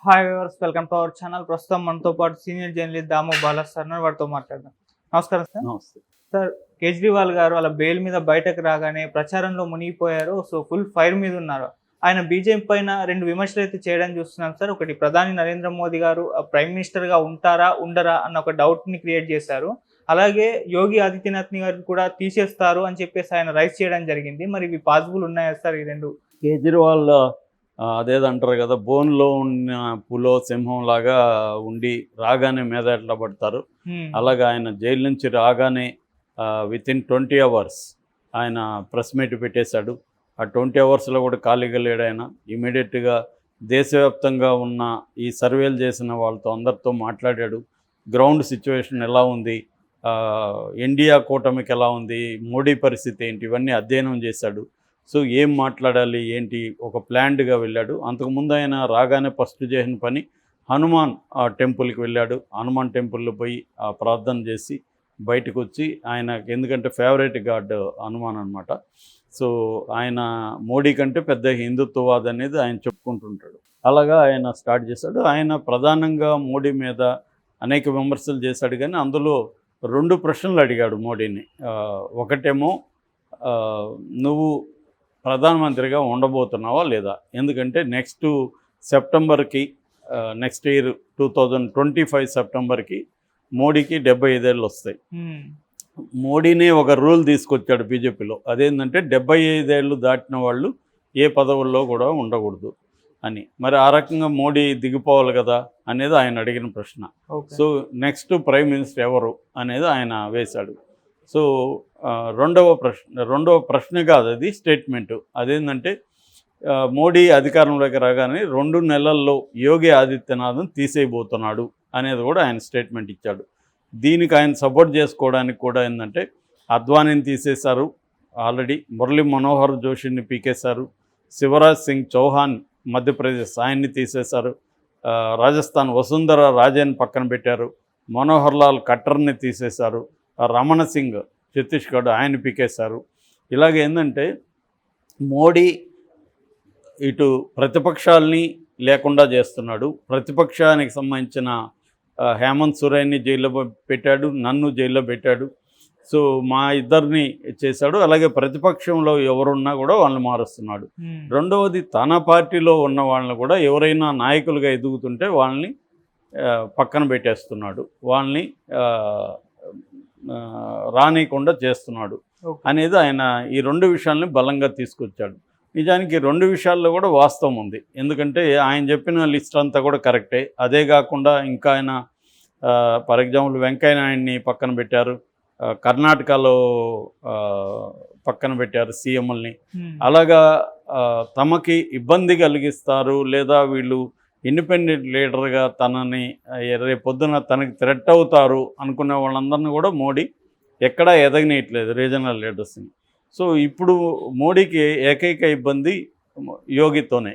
Hi viewers, welcome to our channel. ప్రస్తుతం మనతో పాటు సీనియర్ జర్నలిస్ట్ దాము బాలా సార్ ఉన్నారు. వారితో మాట్లాడదాం. నమస్కారం సార్. నమస్తే. సార్, కేజ్రీవాల్ గారు అలా బెయిల్ మీద బయటకు రాగానే ప్రచారంలో మునిగిపోయారు. సో ఫుల్ ఫైర్ మీద ఉన్నారు. ఆయన బీజేపీ పైన రెండు విమర్శలు అయితే చేయడం చూస్తున్నాం సార్. ఒకటి, ప్రధాని నరేంద్ర మోదీ గారు ప్రైమ్ మినిస్టర్ గా ఉంటారా ఉండరా అన్న ఒక డౌట్ ని క్రియేట్ చేశారు. అలాగే యోగి ఆదిత్యనాథ్ గారిని కూడా తీసేస్తారు అని చెప్పేసి ఆయన రైస్ చేయడం జరిగింది. మరి ఇవి పాసిబుల్ ఉన్నాయా సార్ ఈ రెండు? కేజ్రీవాల్ అదేదంటారు కదా, బోన్లో ఉన్న పులో సింహం లాగా ఉండి రాగానే మీద ఎట్లా పడతారు, అలాగా ఆయన జైలు నుంచి రాగానే వితిన్ 20 hours ఆయన ప్రెస్ మీట్ పెట్టేశాడు. ఆ 20 hours కూడా ఖాళీగా లేడు ఆయన. ఇమీడియట్గా దేశవ్యాప్తంగా ఉన్న ఈ సర్వేలు చేసిన వాళ్ళతో అందరితో మాట్లాడాడు. గ్రౌండ్ సిచ్యువేషన్ ఎలా ఉంది, ఇండియా కూటమికి ఎలా ఉంది, మోడీ పరిస్థితి ఏంటి, ఇవన్నీ అధ్యయనం చేశాడు. సో ఏం మాట్లాడాలి ఏంటి ఒక ప్లాన్డ్గా వెళ్ళాడు. అంతకుముందు ఆయన రాగానే ఫస్ట్ చేసిన పని హనుమాన్ టెంపుల్కి వెళ్ళాడు. హనుమాన్ టెంపుల్లో పోయి ప్రార్థన చేసి బయటకు వచ్చి, ఆయనకి ఎందుకంటే ఫేవరెట్ గాడ్ హనుమాన్ అనమాట. సో ఆయన మోడీ కంటే పెద్ద హిందుత్వవాది అనేది ఆయన చెప్పుకుంటుంటాడు. అలాగా ఆయన స్టార్ట్ చేశాడు. ఆయన ప్రధానంగా మోడీ మీద అనేక విమర్శలు చేశాడు, కానీ అందులో 2 ప్రశ్నలు అడిగాడు మోడీని. ఒకటేమో, నువ్వు ప్రధానమంత్రిగా ఉండబోతున్నావా లేదా, ఎందుకంటే నెక్స్ట్ సెప్టెంబర్కి, నెక్స్ట్ ఇయర్ 2025 సెప్టెంబర్కి మోడీకి 75 ఏళ్ళు వస్తాయి. మోడీనే ఒక రూల్ తీసుకొచ్చాడు బీజేపీలో. అదేంటంటే 75 ఏళ్ళు దాటిన వాళ్ళు ఏ పదవుల్లో కూడా ఉండకూడదు అని. మరి ఆ రకంగా మోడీ దిగిపోవాలి కదా అనేది ఆయన అడిగిన ప్రశ్న. సో నెక్స్ట్ ప్రైమ్ మినిస్టర్ ఎవరు అనేది ఆయన వేశాడు. సో రెండవ ప్రశ్న కాదు, అది స్టేట్మెంటు. అదేంటంటే మోడీ అధికారంలోకి రాగానే 2 నెలల్లో యోగి ఆదిత్యనాథ్ను తీసేయబోతున్నాడు అనేది కూడా ఆయన స్టేట్మెంట్ ఇచ్చాడు. దీనికి ఆయన సపోర్ట్ చేసుకోవడానికి కూడా ఏంటంటే, అద్వానీని తీసేశారు ఆల్రెడీ, మురళీ మనోహర్ జోషిని పీకేశారు, శివరాజ్ సింగ్ చౌహాన్ మధ్యప్రదేశ్ ఆయన్ని తీసేశారు, రాజస్థాన్ వసుంధర రాజేని పక్కన పెట్టారు, మనోహర్ లాల్ ఖట్టర్ని తీసేశారు, రమణ సింగ్ ఛత్తీస్గఢ్ ఆయన పీకేశారు. ఇలాగ ఏంటంటే మోడీ ఇటు ప్రతిపక్షాలని లేకుండా చేస్తున్నాడు. ప్రతిపక్షానికి సంబంధించిన హేమంత్ సోరెన్ని జైల్లో పెట్టాడు, నన్ను జైల్లో పెట్టాడు. సో మా ఇద్దరిని చేశాడు. అలాగే ప్రతిపక్షంలో ఎవరున్నా కూడా వాళ్ళని మారుస్తున్నాడు. రెండవది, తన పార్టీలో ఉన్న వాళ్ళని కూడా ఎవరైనా నాయకులుగా ఎదుగుతుంటే వాళ్ళని పక్కన పెట్టేస్తున్నాడు, వాళ్ళని రానియకుండా చేస్తున్నాడు అనేది ఆయన ఈ 2 విషయాలని బలంగా తీసుకొచ్చాడు. నిజానికి 2 విషయాల్లో కూడా వాస్తవం ఉంది. ఎందుకంటే ఆయన చెప్పిన లిస్ట్ అంతా కూడా కరెక్టే. అదే కాకుండా ఇంకా ఆయన ఫర్ ఎగ్జాంపుల్ వెంకయ్య నాయుడిని పక్కన పెట్టారు, కర్ణాటకలో పక్కన పెట్టారు సీఎంలని. అలాగా తమకి ఇబ్బంది కలిగిస్తారు లేదా వీళ్ళు ఇండిపెండెంట్ లీడర్గా తనని రేపొద్దున తనకి థ్రెట్ అవుతారు అనుకునే వాళ్ళందరినీ కూడా మోడీ ఎక్కడా ఎదగనీయట్లేదు, రీజనల్ లీడర్స్ని. సో ఇప్పుడు మోడీకి ఏకైక ఇబ్బంది యోగితోనే.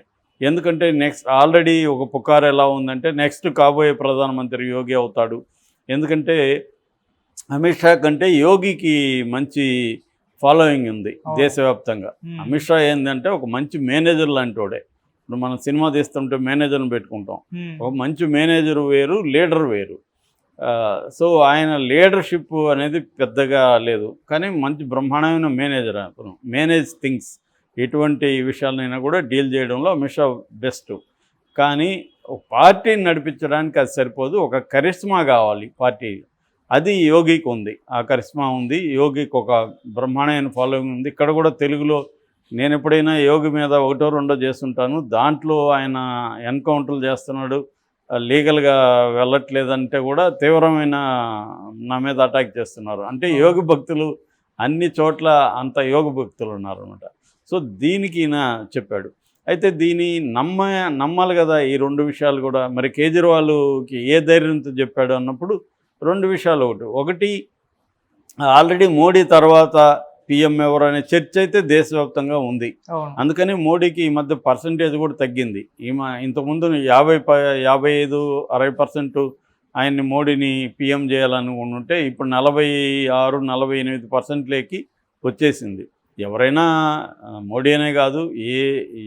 ఎందుకంటే నెక్స్ట్ ఆల్రెడీ ఒక పుకారు ఎలా ఉందంటే, నెక్స్ట్ కాబోయే ప్రధానమంత్రి యోగి అవుతాడు. ఎందుకంటే అమిత్ షా కంటే యోగికి మంచి ఫాలోయింగ్ ఉంది దేశవ్యాప్తంగా. అమిత్ షా ఏంటంటే ఒక మంచి మేనేజర్ లాంటి వాడే. ఇప్పుడు మనం సినిమా తీస్తుంటే మేనేజర్ని పెట్టుకుంటాం. ఒక మంచి మేనేజర్ వేరు, లీడర్ వేరు. సో ఆయన లీడర్షిప్ అనేది పెద్దగా లేదు, కానీ మంచి బ్రహ్మాండమైన మేనేజర్. మేనేజ్ థింగ్స్, ఎటువంటి విషయాలైనా కూడా డీల్ చేయడంలో అమిత్ షా బెస్ట్. కానీ ఒక పార్టీని నడిపించడానికి అది సరిపోదు, ఒక కరిష్మా కావాలి పార్టీ. అది యోగికి ఉంది, ఆ కరిష్మా ఉంది. యోగికి ఒక బ్రహ్మాండమైన ఫాలోయింగ్ ఉంది. ఇక్కడ కూడా తెలుగులో నేను ఎప్పుడైనా యోగి మీద 1 or 2 చేస్తుంటాను. దాంట్లో ఆయన ఎన్కౌంటర్లు చేస్తున్నాడు, లీగల్గా వెళ్ళట్లేదంటే కూడా తీవ్రమైన నా మీద అటాక్ చేస్తున్నారు. అంటే యోగి భక్తులు అన్ని చోట్ల అంత యోగి భక్తులు ఉన్నారనమాట. సో దీనికి ఈయన చెప్పాడు. అయితే దీన్ని నమ్మాలి కదా ఈ 2 విషయాలు కూడా. మరి కేజ్రీవాల్కి ఏ ధైర్యంతో చెప్పాడు అన్నప్పుడు 2 విషయాలు. ఒకటి ఆల్రెడీ మోడీ తర్వాత పిఎం ఎవరు అనే చర్చ అయితే దేశవ్యాప్తంగా ఉంది. అందుకని మోడీకి ఈ మధ్య పర్సంటేజ్ కూడా తగ్గింది. ఇంతకుముందు 55-60% ఆయన్ని మోడీని పిఎం చేయాలని ఉంటే ఇప్పుడు 46-48%లేకి వచ్చేసింది. ఎవరైనా మోడీ అనే కాదు,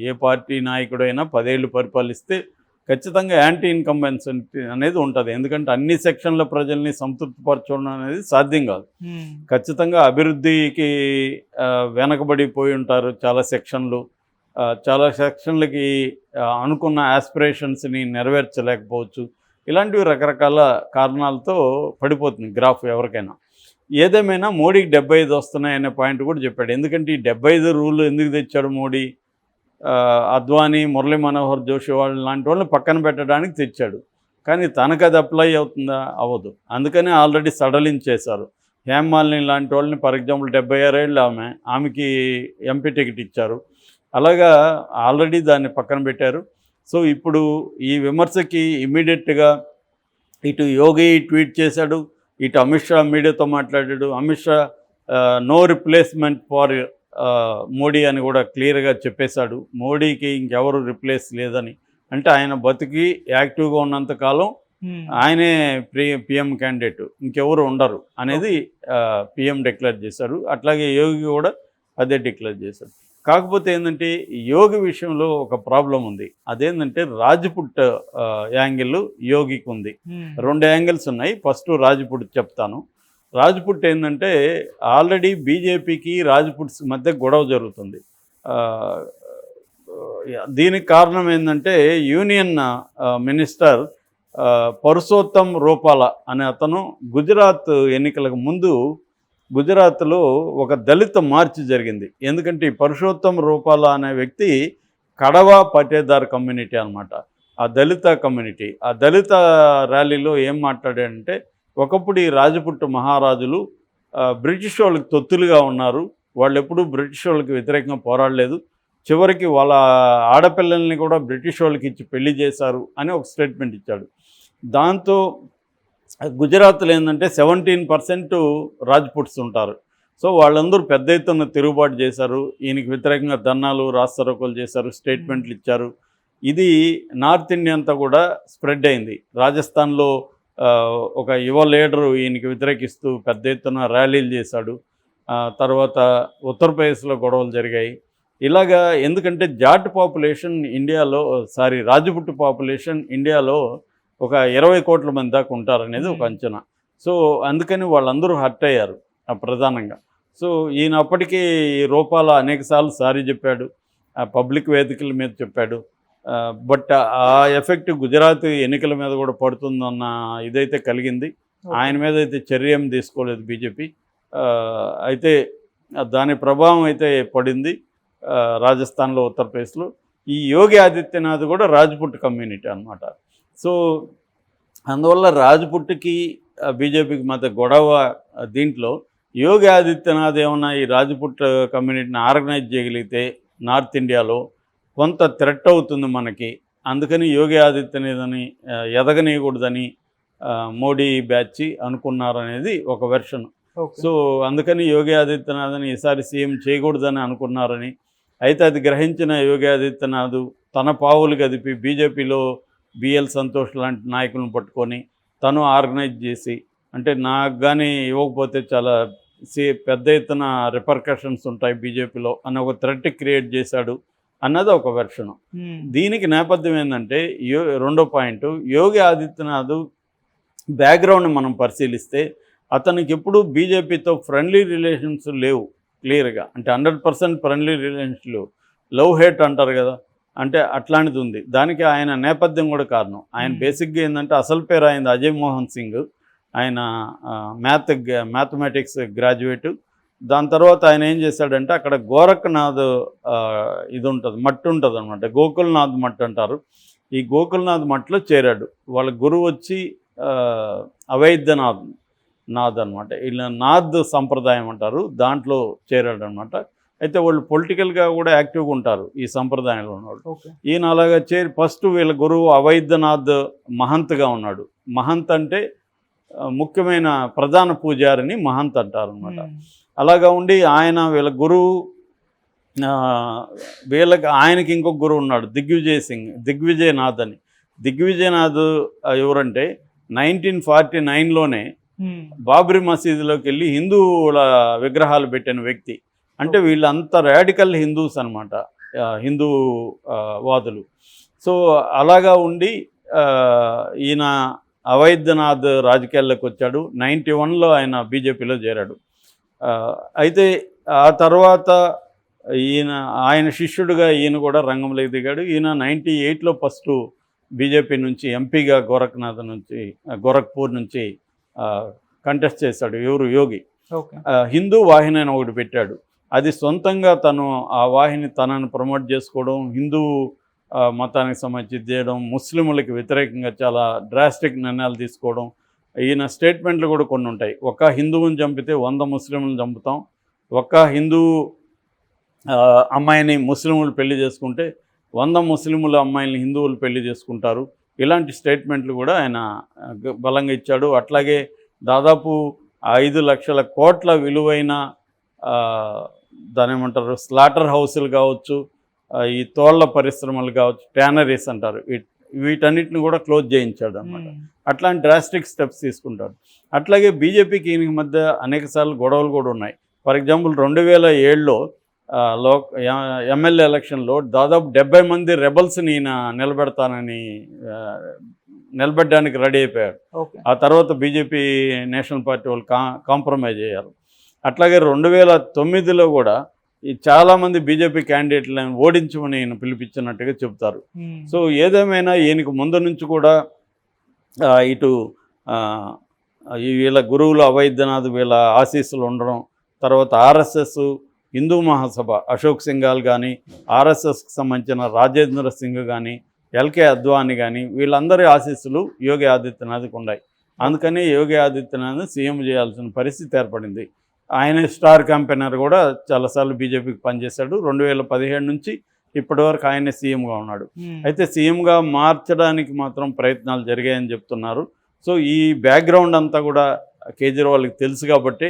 ఏ పార్టీ నాయకుడైనా 10 ఏళ్ళు పరిపాలిస్తే ఖచ్చితంగా యాంటీ ఇన్కంబెన్సీ అనేది ఉంటుంది. ఎందుకంటే అన్ని సెక్షన్ల ప్రజల్ని సంతృప్తిపరచడం అనేది సాధ్యం కాదు. ఖచ్చితంగా అభివృద్ధికి వెనకబడిపోయి ఉంటారు చాలా సెక్షన్లు. చాలా సెక్షన్లకి అనుకున్న ఆస్పిరేషన్స్ని నెరవేర్చలేకపోవచ్చు. ఇలాంటివి రకరకాల కారణాలతో పడిపోతుంది గ్రాఫ్ ఎవరికైనా. ఏదేమైనా మోడీకి 75 వస్తున్నాయనే పాయింట్ కూడా చెప్పాడు. ఎందుకంటే ఈ 75 రూల్ ఎందుకు తెచ్చాడు మోడీ? అద్వానీ, మురళీ మనోహర్ జోషి వాళ్ళు లాంటి వాళ్ళని పక్కన పెట్టడానికి తెచ్చాడు. కానీ తనకు అది అప్లై అవుతుందా? అవ్వదు. అందుకనే ఆల్రెడీ సడలించేశారు. హేమాలిని లాంటి వాళ్ళని ఫర్ ఎగ్జాంపుల్ 76 ఏళ్ళు ఆమెకి ఎంపీ టికెట్ ఇచ్చారు. అలాగా ఆల్రెడీ దాన్ని పక్కన పెట్టారు. సో ఇప్పుడు ఈ విమర్శకి ఇమీడియట్గా ఇటు యోగి ట్వీట్ చేశాడు, ఇటు అమిత్ షా మీడియాతో మాట్లాడాడు. Amit Shah no replacement for Modi అని కూడా క్లియర్గా చెప్పేశాడు. మోడీకి ఇంకెవరు రిప్లేస్ లేదని. అంటే ఆయన బతికి యాక్టివ్గా ఉన్నంతకాలం ఆయనే పిఎం క్యాండిడేట్, ఇంకెవరు ఉండరు అనేది పిఎం డిక్లేర్ చేశారు. అట్లాగే యోగి కూడా అదే డిక్లేర్ చేశారు. కాకపోతే ఏంటంటే యోగి విషయంలో ఒక ప్రాబ్లం ఉంది. అదేంటంటే రాజ్పుట్ యాంగిల్ యోగికి ఉంది. 2 యాంగిల్స్ ఉన్నాయి. ఫస్ట్ రాజ్పుట్ చెప్తాను. రాజ్పుట్ ఏంటంటే ఆల్రెడీ బీజేపీకి రాజ్పుట్స్ మధ్య గొడవ జరుగుతుంది. దీనికి కారణం ఏంటంటే యూనియన్ మినిస్టర్ పరుషోత్తం రూపాల అనే అతను గుజరాత్ ఎన్నికలకు ముందు గుజరాత్లో ఒక దళిత మార్చ్ జరిగింది. ఎందుకంటే ఈ పరుషోత్తం రూపాల అనే వ్యక్తి కడవా పటేదార్ కమ్యూనిటీ అనమాట. ఆ దళిత కమ్యూనిటీ, ఆ దళిత ర్యాలీలో ఏం మాట్లాడాడంటే, ఒకప్పుడు ఈ రాజపుట్ మహారాజులు బ్రిటిష్ వాళ్ళకి తొత్తులుగా ఉన్నారు, వాళ్ళు ఎప్పుడూ బ్రిటిష్ వాళ్ళకి వ్యతిరేకంగా పోరాడలేదు, చివరికి వాళ్ళ ఆడపిల్లల్ని కూడా బ్రిటిష్ వాళ్ళకి ఇచ్చి పెళ్లి చేశారు అని ఒక స్టేట్మెంట్ ఇచ్చాడు. దాంతో గుజరాత్లో ఏంటంటే 17% రాజ్పుట్స్ ఉంటారు. సో వాళ్ళందరూ పెద్ద ఎత్తున తిరుగుబాటు చేశారు, ఈయనకి వ్యతిరేకంగా ధర్నాలు రాస్తారోకోలు చేశారు, స్టేట్మెంట్లు ఇచ్చారు. ఇది నార్త్ ఇండియా అంతా కూడా స్ప్రెడ్ అయింది. రాజస్థాన్లో ఒక యువ లీడరు ఈయనకి వ్యతిరేకిస్తూ పెద్ద ఎత్తున ర్యాలీలు చేశాడు. తర్వాత ఉత్తరప్రదేశ్లో గొడవలు జరిగాయి. ఇలాగా ఎందుకంటే జాట్ పాపులేషన్ ఇండియాలో రాజ్పుట్ పాపులేషన్ ఇండియాలో ఒక 20 కోట్ల మంది దాకా ఉంటారనేది ఒక అంచనా. సో అందుకని వాళ్ళందరూ హర్ట్ అయ్యారు ప్రధానంగా. సో ఈయన అప్పటికీ రూపాల అనేకసార్లు సారీ చెప్పాడు, పబ్లిక్ వేదికల మీద చెప్పాడు. బట్ ఆ ఎఫెక్ట్ గుజరాత్ ఎన్నికల మీద కూడా పడుతుందన్న ఇదైతే కలిగింది. ఆయన మీద అయితే చర్య ఏం తీసుకోలేదు బీజేపీ. అయితే దాని ప్రభావం అయితే పడింది రాజస్థాన్లో, ఉత్తరప్రదేశ్లో. ఈ యోగి ఆదిత్యనాథ్ కూడా రాజ్పుట్ కమ్యూనిటీ అనమాట. సో అందువల్ల రాజ్పుట్కి బీజేపీకి మధ్య గొడవ. దీంట్లో యోగి ఆదిత్యనాథ్ ఏమన్నా ఈ రాజ్పుట్ కమ్యూనిటీని ఆర్గనైజ్ చేయగలిగితే నార్త్ ఇండియాలో కొంత థ్రెట్ అవుతుంది మనకి. అందుకని యోగి ఆదిత్యనాథ్ని ఎదగనీయకూడదని మోడీ బ్యాచ్ అనుకున్నారనేది ఒక వెర్షన్. సో అందుకని యోగి ఆదిత్యనాథ్ని ఈసారి సీఎం చేయకూడదని అనుకున్నారని. అయితే అది గ్రహించిన యోగి ఆదిత్యనాథ్ తన పావులు కదిపి బీజేపీలో బిఎల్ సంతోష్ లాంటి నాయకులను పట్టుకొని తను ఆర్గనైజ్ చేసి, అంటే నాకు కానీ ఇవ్వకపోతే చాలా పెద్ద ఎత్తున రిపర్కషన్స్ ఉంటాయి బీజేపీలో అని ఒక థ్రెట్ క్రియేట్ చేశాడు అన్నది ఒక వెర్షను. దీనికి నేపథ్యం ఏంటంటే రెండో పాయింట్, యోగి ఆదిత్యనాథ్ బ్యాక్గ్రౌండ్ని మనం పరిశీలిస్తే అతనికి ఎప్పుడు బీజేపీతో ఫ్రెండ్లీ రిలేషన్స్ లేవు క్లియర్గా. అంటే 100% ఫ్రెండ్లీ రిలేషన్స్ లేవు. లవ్ హేట్ అంటారు కదా, అంటే అట్లాంటిది ఉంది. దానికి ఆయన నేపథ్యం కూడా కారణం. ఆయన బేసిక్గా ఏంటంటే అసలు పేరు ఆయన అజయ్ మోహన్ సింగ్. ఆయన మ్యాథమెటిక్స్ గ్రాడ్యుయేటు. దాని తర్వాత ఆయన ఏం చేశాడంటే అక్కడ గోరఖ్నాథ్ ఇది ఉంటుంది, మట్టి ఉంటుంది అనమాట, గోకుల్నాథ్ మట్టి అంటారు. ఈ గోకుల్నాథ్ మట్టిలో చేరాడు. వాళ్ళ గురువు వచ్చి అవైద్యనాథ్ అనమాట. ఇలా నాథ్ సంప్రదాయం అంటారు, దాంట్లో చేరాడు అనమాట. అయితే వాళ్ళు పొలిటికల్గా కూడా యాక్టివ్గా ఉంటారు ఈ సంప్రదాయంలో ఉన్నవాళ్ళు. ఈయన అలాగా ఫస్ట్ వీళ్ళ గురువు అవైద్యనాథ్ మహంత్గా ఉన్నాడు. మహంత్ అంటే ముఖ్యమైన ప్రధాన పూజారిని మహంత్ అంటారు అనమాట. అలాగా ఉండి ఆయన వీళ్ళ గురువు, ఆయనకి ఇంకొక గురువు ఉన్నాడు దిగ్విజయనాథ్ అని. దిగ్విజయనాథ్ ఎవరంటే 1949లోనే బాబ్రీ మసీదులోకి వెళ్ళి హిందువుల విగ్రహాలు పెట్టిన వ్యక్తి. అంటే వీళ్ళంతా రాడికల్ హిందూస్ అనమాట, హిందూ వాదులు. సో అలాగా ఉండి ఈయన అవైద్యనాథ్ రాజకీయాల్లోకి వచ్చాడు. 91లో ఆయన బీజేపీలో చేరాడు. అయితే ఆ తర్వాత ఆయన శిష్యుడిగా ఈయన కూడా రంగంలోకి దిగాడు. ఈయన 98లో ఫస్ట్ బీజేపీ నుంచి ఎంపీగా గోరఖ్పూర్ నుంచి కంటెస్ట్ చేశాడు. ఎవరు? యోగి. ఓకే. హిందూ వాహిని అని ఒకటి పెట్టాడు. అది సొంతంగా తను ఆ వాహిని తనని ప్రమోట్ చేసుకోవడం, హిందూ మతానికి సంబంధించి చేయడం, ముస్లింలకి వ్యతిరేకంగా చాలా డ్రాస్టిక్ నిర్ణయాలు తీసుకోవడం. ఈయన స్టేట్మెంట్లు కూడా కొన్ని ఉంటాయి. ఒక హిందువుని చంపితే 100 ముస్లింలను చంపుతాం, ఒక హిందూ అమ్మాయిని ముస్లింలు పెళ్లి చేసుకుంటే 100 ముస్లింల అమ్మాయిని హిందువులు పెళ్లి చేసుకుంటారు. ఇలాంటి స్టేట్మెంట్లు కూడా ఆయన బలంగా ఇచ్చాడు. అట్లాగే దాదాపు 5 లక్షల కోట్ల విలువైన దాని ఏమంటారు స్లాటర్ హౌసులు కావచ్చు, ఈ తోళ్ల పరిశ్రమలు కావచ్చు, ట్యానరీస్ అంటారు, వీటన్నిటిని కూడా క్లోజ్ చేయించాడు అన్నమాట. అట్లాంటి డ్రాస్టిక్ స్టెప్స్ తీసుకుంటాడు. అట్లాగే బీజేపీకి ఈయనకి మధ్య అనేకసార్లు గొడవలు కూడా ఉన్నాయి. ఫర్ ఎగ్జాంపుల్ 2007లో ఎమ్మెల్యే ఎలక్షన్లో దాదాపు 70 మంది రెబల్స్ని ఈయన నిలబెట్టడానికి రెడీ అయిపోయాడు. ఆ తర్వాత బీజేపీ నేషనల్ పార్టీ వాళ్ళు కాంప్రమైజ్ అయ్యారు. అట్లాగే 2009లో కూడా ఈ చాలామంది బీజేపీ క్యాండిడేట్లను ఓడించమని ఈయన పిలిపించినట్టుగా చెబుతారు. సో ఏదేమైనా ఈయనకు ముందు నుంచి కూడా ఇటు వీళ్ళ గురువులు అవైద్యనాథ్ వీళ్ళ ఆశీస్సులు ఉండడం, తర్వాత ఆర్ఎస్ఎస్, హిందూ మహాసభ అశోక్ సింఘాల్ కానీ, ఆర్ఎస్ఎస్కి సంబంధించిన రాజేంద్ర సింగ్ కానీ, ఎల్కే అద్వానీ కానీ, వీళ్ళందరి ఆశీస్సులు యోగి ఆదిత్యనాథ్కి ఉన్నాయి. అందుకని యోగి ఆదిత్యనాథ్ సీఎం చేయాల్సిన పరిస్థితి ఏర్పడింది. ఆయన స్టార్ క్యాంపెయినర్ కూడా చాలాసార్లు బీజేపీకి పనిచేశాడు. 2017 నుంచి ఇప్పటి వరకు ఆయనే సీఎంగా ఉన్నాడు. అయితే సీఎంగా మార్చడానికి మాత్రం ప్రయత్నాలు జరిగాయని చెప్తున్నారు. సో ఈ బ్యాక్గ్రౌండ్ అంతా కూడా కేజ్రీవాల్కి తెలుసు కాబట్టి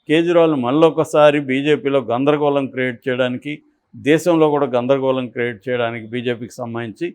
కేజ్రీవాల్ మళ్ళొకసారి బీజేపీలో గందరగోళం క్రియేట్ చేయడానికి, దేశంలో కూడా గందరగోళం క్రియేట్ చేయడానికి బీజేపీకి సంబంధించి